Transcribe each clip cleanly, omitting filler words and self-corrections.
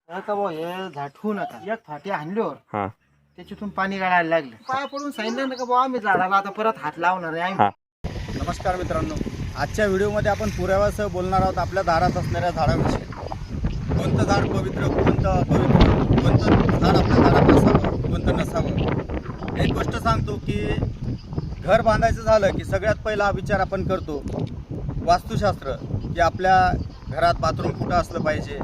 का भाऊ हे झाठवू नका. एक फाटी आणल्यावर हा त्याच्यातून पाणी गाळायला लागलं. पाया पडून सांगितलं ना का भाऊ आम्ही झाडाला आता परत हात लावणार आहे हा. नमस्कार मित्रांनो, आजच्या व्हिडिओमध्ये आपण पुराव्यासह बोलणार आहोत आपल्या दारात असणाऱ्या झाडाविषयी. कोणतं झाड पवित्र, कोणतं अपवित्र, कोणतं झाड आपल्या दारात असावं, कोणतं नसावं. एक गोष्ट सांगतो की घर बांधायचं झालं की सगळ्यात पहिला हा विचार आपण करतो वास्तुशास्त्र, की आपल्या घरात बाथरूम कुठं असलं पाहिजे,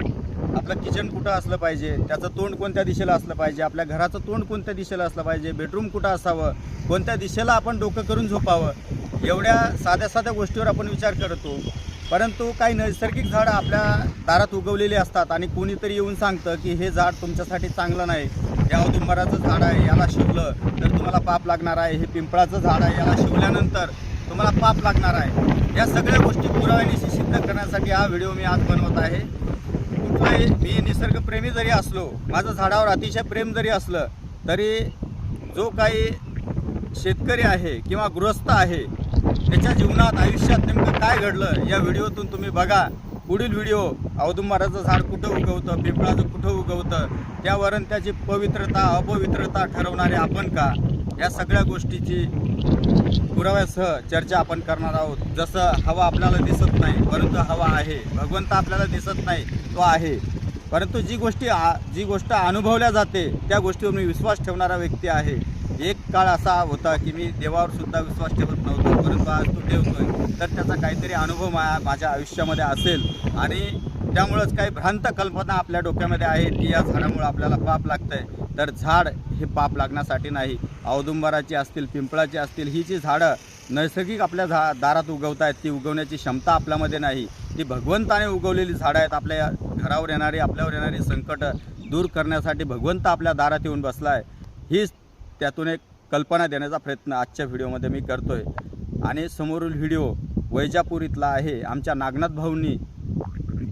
आपलं किचन कुठं असलं पाहिजे, त्याचं तोंड कोणत्या दिशेला असलं पाहिजे, आपल्या घराचं तोंड कोणत्या दिशेला असलं पाहिजे, बेडरूम कुठं असावं, कोणत्या दिशेला आपण डोकं करून झोपावं. एवढ्या साध्या साध्या गोष्टीवर आपण विचार करतो. परंतु काही नैसर्गिक झाडं आपल्या दारात उगवलेली असतात आणि कोणीतरी येऊन सांगतं की हे झाड तुमच्यासाठी चांगलं नाही, हे औदुंबराचं झाड आहे, याला शिवलं तर तुम्हाला पाप लागणार आहे, हे पिंपळाचं झाड आहे, याला शिवल्यानंतर तुम्हाला पाप लागणार आहे. या सगळ्या गोष्टी पुराव्यानिशी सिद्ध करण्यासाठी हा व्हिडिओ मी आज बनवत आहे. कुठलाही मी निसर्गप्रेमी जरी असलो, माझं झाडावर अतिशय प्रेम जरी असलं, तरी जो काही शेतकरी आहे किंवा गृहस्थ आहे त्याच्या जीवनात आयुष्यात नेमकं काय घडलं या व्हिडिओतून तुम्ही बघा. पुढील व्हिडिओ औदुंबराचं झाड कुठं उगवतं, पिंपळाचं कुठं उगवतं, त्यावरून त्याची पवित्रता अपवित्रता ठरवणारे आपण का, या सगळ्या गोष्टीची पुराव्यासह चर्चा आपण करणार आहोत. जसं हवा आपल्याला दिसत नाही परंतु हवा आहे, भगवंत आपल्याला दिसत नाही तो आहे, परंतु जी गोष्ट अनुभवल्या जाते त्या गोष्टीवर मी विश्वास ठेवणारा व्यक्ती आहे. एक काळ असा होता की मी देवावर सुद्धा विश्वास ठेवत नव्हतो, परंतु आज तो ठेवतोय. तर त्याचा काहीतरी अनुभव माझ्या आयुष्यामध्ये असेल आणि त्यामुळंच काही भ्रांत कल्पना आपल्या डोक्यामध्ये आहेत की या झाडामुळे आपल्याला पाप लागतंय. तर झाड हे पाप लागण्यासाठी नाही. औदुंबराची असतील, पिंपळाची असतील, ही जी झाडं नैसर्गिक आपल्या दारात उगवत आहेत, ती उगवण्याची क्षमता आपल्यामध्ये नाही. ती भगवंताने उगवलेली झाडं आहेत. आपल्या घरावर येणारी, आपल्यावर येणारी संकट दूर करण्यासाठी भगवंत आपल्या दारात येऊन बसला आहे. हीच त्यातून एक कल्पना देण्याचा प्रयत्न आजच्या व्हिडिओमध्ये मी करतोय. आणि समोरील व्हिडिओ वैजापूर इथला आहे. आमच्या नागनाथ भाऊंनी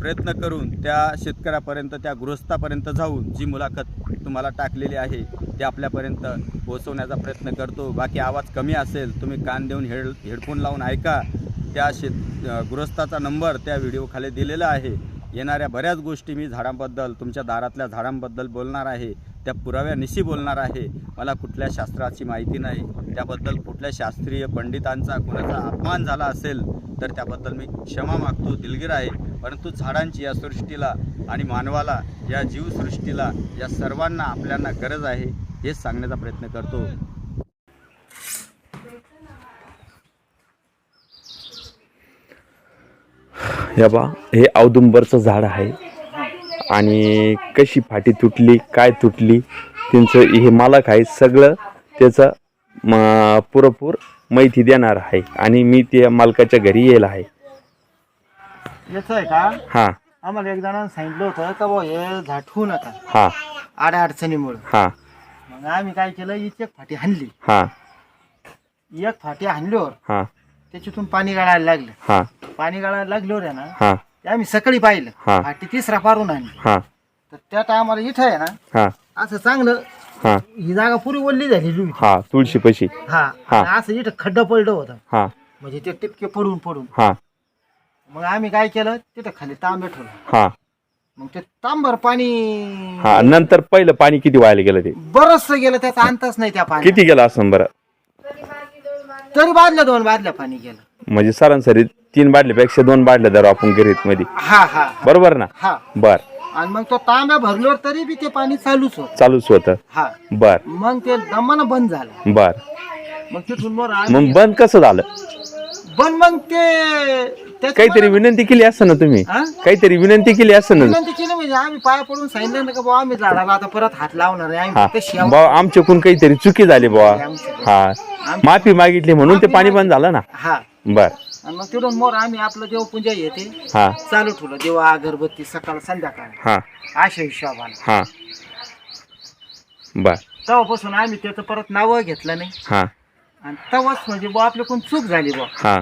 प्रयत्न करून त्या शेतकऱ्यापर्यंत, त्या गृहस्थापर्यंत जाऊन जी मुलाखत तुम्हाला टाकलेली आहे ते आपल्यापर्यंत पोहोचवण्याचा प्रयत्न करतो. बाकी आवाज कमी असेल तुम्ही कान देऊन हेडफोन लावून ऐका. त्या गृहस्थाचा नंबर त्या व्हिडिओखाली दिलेला आहे. येणाऱ्या बऱ्याच गोष्टी मी झाडांबद्दल, तुमच्या दारातल्या झाडांबद्दल बोलणार आहे, त्या पुराव्यानिशी बोलणार आहे. मला कुठल्या शास्त्राची माहिती नाही, त्याबद्दल कुठल्या शास्त्रीय पंडितांचा कुणाचा अपमान झाला असेल तर त्याबद्दल मी क्षमा मागतो, दिलगीर आहे. परंतु झाडांची या सृष्टीला आणि मानवाला, या जीवसृष्टीला, या सर्वांना आपल्याला गरज आहे हेच सांगण्याचा प्रयत्न करतो. हे बा, हे औदुंबरचं झाड आहे आणि कशी फाटी तुटली, काय तुटली, त्यांचं हे मालक आहे, सगळं त्याचं पुरेपूर माहिती देणार आहे. आणि मी त्या मालकाच्या घरी येईल आहे. याचं आहे का? हां आम्हाला एक जणांनी सांगितलं होतं का भाऊ हे झाठवू नका हां आड्या अडचणीमुळे. हां मग आम्ही काय केलं, एक फाटी हाणली. हां एक फाटी हाणल्यावर हां त्याच्यातून पाणी गाळायला लागलं. हां पाणी गाळायला लागल्यावर आहे ना, हां ते आम्ही सकाळी पाहिलं, हा. फाटी तिसरा पारून आणली. हां तर त्या टायमाला इथं आहे ना हां असं चांगलं, हां ही जागा पुरी ओल्ली झालेली होती. हां तुळशीपाशी. हा, हा. आणि असं इथं खड्डं पडलं होतं, हां म्हणजे ते टिपके पडून पडून. हां मग आम्ही काय केलं, तिथं खाली तांबे ठेवलं. हां मग ते तांबर पाणी हां नंतर पहिलं पाणी किती व्हायला गेलं ते? बरंच गेलं, त्याचा अंतच नाही त्या पाणी. किती गेलं असं बरं? तरी बादल्या 2 बादल्या पाणी गेलं. म्हणजे सरासरी 3 बाटल्यापेक्षा 2 बाटल्या धरू आपण घरीत मध्ये, हा हा बरोबर ना? हा. बर. आणि मग तो तांब्या भरल्यावर तरी बी ते पाणी चालूच होत. चालूच होतं. हा. बर मग ते दमानं बंद झालं. बर. मग तिथून वर मग बंद कसं झालं? बंद मग ते काहीतरी विनंती केली असं ना तुम्ही? हा? काहीतरी विनंती केली असं ना? विनंती केली म्हणजे आम्ही पाया पडून सांगितलं ना का बुवा आम्ही झाडाला आता परत हात लावणार आहे. हा आम्ही ते बा, आमच्याकडून काहीतरी चुकी झाली बुवा. हा, माफी मागितली म्हणून ते पाणी बंद झालं ना? हा. बर. आणि मग तिथून मोर आम्ही आपलं देवपूजा येते हा चालू ठेवलं, देवा अगरबत्ती सकाळ संध्याकाळ हा अशा हिशोबाने. हा बर. तेव्हापासून आम्ही त्याचं परत नाव घेतलं नाही. हा आणि तेव्हाच म्हणजे बुवा आपल्याकडून चूक झाली बुवा. हा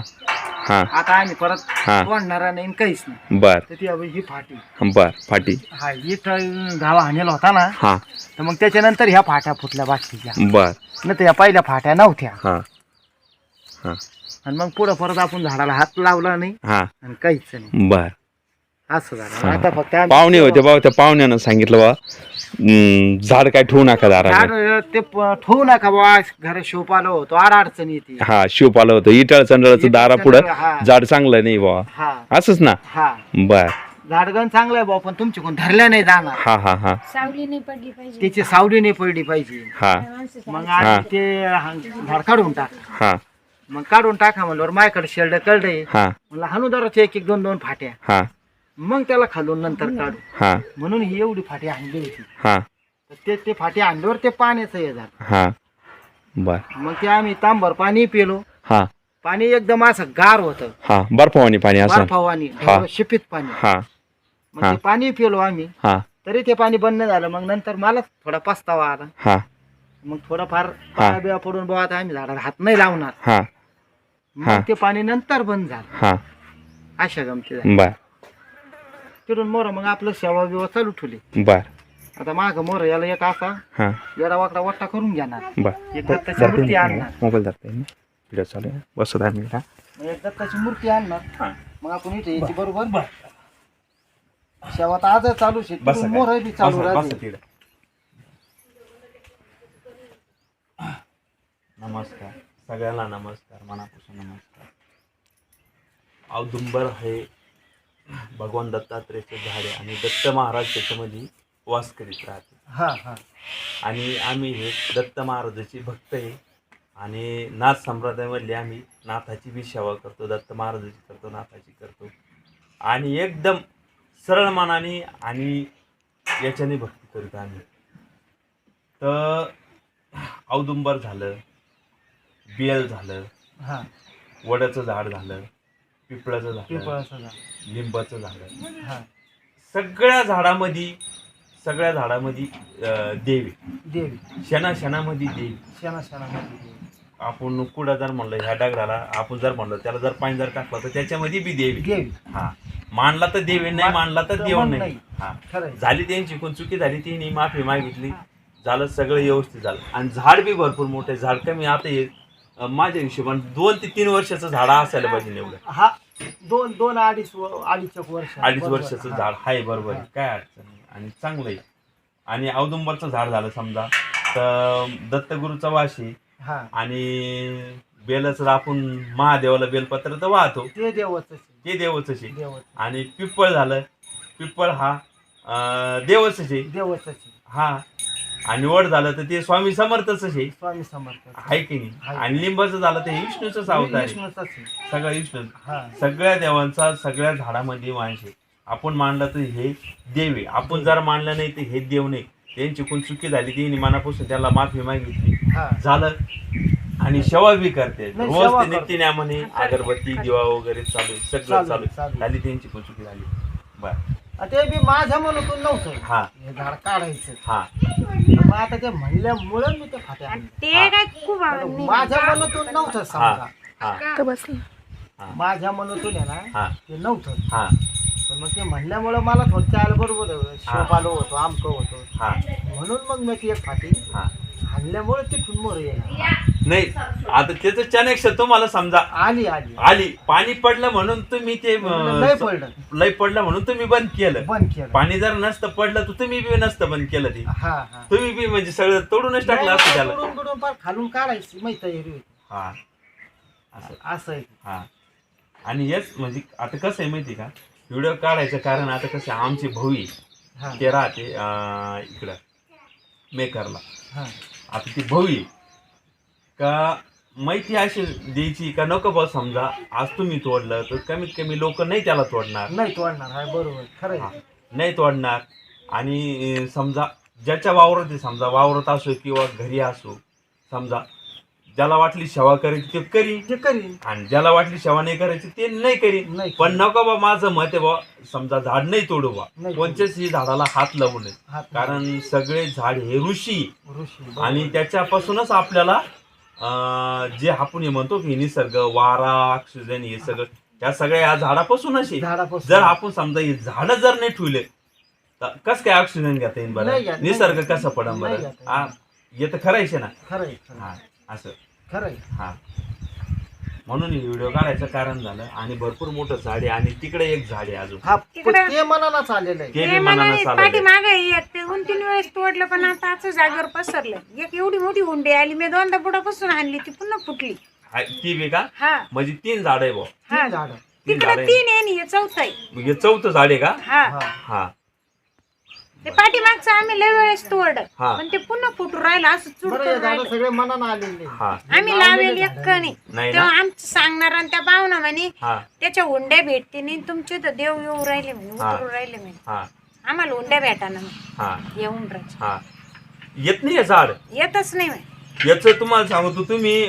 हा आता आम्ही परत हा. वाढणारा नाही काहीच नाही. बर तर ती अबे ही फाटी, बर. फाटी. हा इट गावा हाणेला होता ना, हा तर मग त्याच्यानंतर ह्या फाट्या फुटल्या बाकीच्या. बर. न त्या पहिल्या फाट्या नव्हत्या. हा हा आणि मग पुढं परत आपण झाडाला हात लावला नाही हा आणि काहीच नाही. बर. असं झालं आता फक्त आम्ही पाहुणे होते बाबा, त्या पाहुण्यानं सांगितलं बा झाड काय ठेवू नका दाराला. झाड ते ठेवू नका बाबा, घर शोपाला होतो आड अडचण येते. हा शिव पालं होतं इटाळ चंडळाचं दारा पुढं हा. झाड चांगलं नाही बाबा, हा असंच ना. हा बर. झाडगण चांगलं आहे बाबा, पण तुमची कोण धरल्या नाही जाणार. हा हा हा सावली नाही पडली पाहिजे. त्याची सावली नाही पडली पाहिजे. हा मग आम्ही ते झाड काढून टाक. हा मग काढून टाका म्हणल्यावर माझ्याकडे शेल्ड कळडे हा म्हणलं हानुदाराचे एक एक दोन दोन फाट्या, हा मग त्याला खालून नंतर काढू. हा म्हणून ही एवढी फाटी आणली होती. हा तर ते फाटी आणल्यावर ते पाण्याचं हे झालं. हा बर. मग ते आम्ही तांबर पाणी पिलो. हा पाणी एकदम असं गार होतं, हा बर्फावानी पाणी असं. बर्फावानी हा. शिपित पाणी. हा मग ते पाणी पिलो आम्ही, हा तरी ते पाणी बंद नाही झालं. मग नंतर मला थोडा पस्तावा आला. हा मग थोडाफार पाया बिया पडून बाबा आता आम्ही झाडाला हात नाही लावणार. हा हा. मग ते पाणी नंतर बंद झालं. हा अशा गमती झाली. बर तिथून मोर मग आपलं सेवा बिवा चालू ठेवली. बर. आता माग मोर याला एक असा हा येडा वाकडा वट्टा करून घेणार. बर. एक दत्ताची मूर्ती आणणार. मोबाईल धरता येईल ना, व्हिडिओ चालू आहे, बसत आहे मी. मग एक दत्ताची मूर्ती आणणार. मग आपण इथे याची बरोबर सेवा तर आज चालू आहे. मोर बी चालू राहते. नमस्कार सगळ्यांना, नमस्कार, मनापासून नमस्कार. औदुंबर हे भगवान दत्तात्रेयचे झाड आहे आणि दत्त महाराज त्याच्यामध्ये वास करीत राहते. हा हा. आणि आम्ही हे दत्त महाराजाची भक्त आहे आणि नाथ संप्रदायामधले आम्ही नाथाची बी सेवा करतो, दत्त महाराजाची करतो, नाथाची करतो आणि एकदम सरळ मनाने आणि याच्याने भक्ती करतो आम्ही. तर औदुंबर झालं, बेल झालं, हा वडाचं झाड झालं, पिपळाचं झालं, पिंपळाचं झाड. लिंबाचं झालं, हा सगळ्या झाडामध्ये देवी, देवी क्षणामध्ये देवी. क्षणामध्ये देवी. आपण कुठं जर म्हणलं ह्या डगराला आपण जर म्हणलं त्याला जर पाणी जर टाकलं तर त्याच्यामध्ये बी देवी. देवी. हा मानला तर देवी नाही, मानला तर देव मग नाही. हा खरंय. झाली त्यांची कोण चुकी झाली तिने माफी मागितली, झालं सगळं व्यवस्थित झालं. आणि झाड बी भरपूर मोठे, झाड कमी आता हे माझ्या हिशोबाने 2 ते 3 वर्षाचं झाड असायला पाहिजे एवढं. हा दोन अडीच वर्ष. अडीच वर्षाचं झाड आहे, बरोबर आहे, काय अडचण नाही आणि चांगलं आहे. आणि औदुंबरचं झाड झालं समजा तर दत्तगुरूचा वाशी हा. आणि बेलच आपण महादेवाला बेलपत्र तर वाहतो, ते देवच ते देवच आहे. देवच आणि पिप्पळ झालं, पिप्पळ हा देवच आहे. देवच हा. आणि वड झालं तर ते स्वामी समर्थच आहे, स्वामी समर्थ आहे की नाही. आणि लिंबाचं झालं तर हे विष्णूचंच अवतार आहे, विष्णूचाच आहे. सगळं विष्णू. हा. सगळ्या देवांचा सगळ्या झाडामध्ये वांश आहे. आपण मानलं तर हे देव आहे, आपण जर मानलं नाही तर हे देव नाही. त्यांची कोण चुकी झाली ती मनापासून त्याला माफी मागितली, हा. झालं. आणि सेवा बी करते नाही, रोज, सेवा ते नित्यनेमाने अगरबत्ती दिवा वगैरे चालू आहे, सगळं चालू आहे. झाली त्यांची कोण चुकी झाली. बर. ते बी माझ्या मनातून नव्हतं हा हे झाड काढायचं. हा मग आता ते म्हणल्यामुळे मी ते फाट्या आणल्या. ते काय खूप आवडली. माझ्या मनातून नव्हतं हा समजा. हा माझ्या मनातून आहे ना हा ते नव्हतं. हा पण मग ते म्हणल्यामुळे मला थोडं आलं बरोबर शोप आलो होतो, आमकं होतो. हा म्हणून मग मी ती एक फाटी हा आणल्यामुळे तिथून मोर येणार. नाही आता त्याचं कनेक्शन तुम्हाला समजा आली पाणी पडलं म्हणून तुम्ही ते लय पडलं. लय पडलं म्हणून तुम्ही बंद केलं. बंद केलं. पाणी जर नसतं पडलं तर तुम्ही बी नसतं बंद केलं ते. हा हा. तुम्ही बी म्हणजे सगळं तोडूनच टाकलं असतं त्याला. बुडून पार खालून काढायची माहिती तयारी होती. हा असं असं आहे. हा. आणि हेच म्हणजे आता कसं आहे माहिती का, व्हिडिओ काढायचं कारण आता कसं आमचे भाऊ हा. ते राहते इकडं मेकरला. हा. आता ती भाऊ का माहिती अशी द्यायची का नको बा, समजा आज तुम्ही तोडलं तर कमीत कमी लोक नाही त्याला तोडणार, नाही तोडणार आहे. बरोबर खरं हा, आहे. नाही तोडणार. आणि समजा ज्याच्या वावरात आहे, समजा वावरात असो किंवा घरी असो, समजा ज्याला वाटली सेवा करायची ते करीन, ते करीन. आणि ज्याला वाटली सेवा नाही करायची ते नाही करीन. नाही पण नको बा, माझं मत आहे बा, समजा झाड नाही तोडू बा, नाही कोणत्याच झाडाला हात लावू नये. हात कारण सगळे झाड हे ऋषी ऋषी. आणि त्याच्यापासूनच आपल्याला जे आपण हे म्हणतो की निसर्ग, वारा, ऑक्सिजन, हे सगळं त्या सगळ्या या झाडापासूनच आहे. झाडापासून. जर आपण समजा हे झाड जर नाही ठेवले तर कस काय ऑक्सिजन घेता येईल बरं, नाही घेता, निसर्ग नाही कसं पडन नाही बरं. घेता. हे तर खरंच आहे ना. खरं आहे. हा असं. खरं आहे. हा म्हणून ही व्हिडिओ काढायचं कारण झालं. आणि भरपूर मोठं झाड आहे आणि तिकडे एक झाड आहे अजून, हा तिकडं- ते मनानं आलेलं आहे. ते बी मनानं चाललंय. पाठी मागे एक ते 2-3 वेळेस तोडलं पण आता असं जागेवर पसरलं. एक एवढी मोठी हुंडी आली मी 2दा बुडापासून आणली ती पुन्हा फुटली. ती बी का हा म्हणजे 3 झाड आहे भाऊ. हा झाड तीन तिकडे झाड आहे. 3 आहे आणि हे 4थं आहे. हे 4थं झाड आहे का? हा हा ते पाठीमागचं आम्ही लय वेळेस तोडलं हा. पण ते पुन्हा फुटून राहिलं असं चुड बरं हे करून झाड राहिलं. सगळे मनानं आलेले आहे. हा आम्ही लावेल एक कणी नाही तेव्हा ना आमचं सांगणार आणि त्या पाहुणा म्हणे हा त्याच्या हुंड्या भेटते नाही तुमचे तर देव येऊ राहिले म्हणे उतरू राहिले म्हणे. हा आम्हाला हुंड्या भेटाना हा येऊन राहायचे हा येत नाही हे झाड. येतच नाही म्हणे. याचं तुम्हाला सांगतो तुम्ही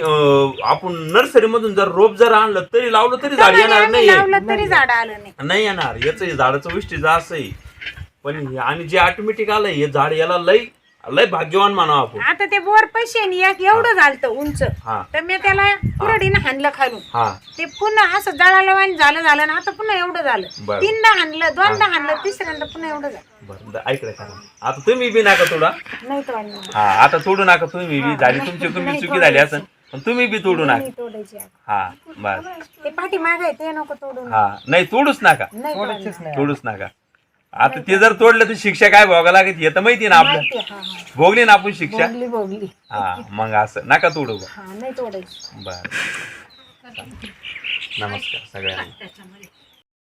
आपण नर्सरी मधून जर रोप जर आणलं तरी लावलं तरी झाड येणार आम्ही नाही. लावलं तरी झाड आलं नाही. नाही येणार. याचं हे झाडाचं वैशिष्ट्य असं आहे. पण आणि जे ऑटोमॅटिक आलंय हे झाड याला लय लय भाग्यवान मानावं आपण. आता ते बोर पैसे एक एवढं झालतं उंच हा तर मी त्याला कुरडीनं हाणलं खालून हा ते पुन्हा असं जळालं आणि झालं ना आता पुन्हा एवढं झालं. बरं. 3दा हाणलं 2दा हाणलं 3ऱ्यांदा पुन्हा एवढं झालं. बरं ऐकलं का आता तुम्ही बी नका तोडा. नाही तो आणलं. हा आता तोडू नका तुम्ही बी. झाली तुम्ही चुकी झाली असं पण तुम्ही बी तोडू नका. नाही तोडायची आता. हा बस ते पाठी मागाय ते नको तोडून. हा नाही तोडूच नका. नाही तोडायचेच नाही. तोडूच नका. आता ते जर तोडलं तर शिक्षा काय भोगा लागेल हे तर माहिती ना आपलं. माहिती, हा, हा. भोगली ना आपण शिक्षा. भोगली हा मग असं नका तोडू बा. हा नाही तोडायची. बर नमस्कार सगळ्यांना.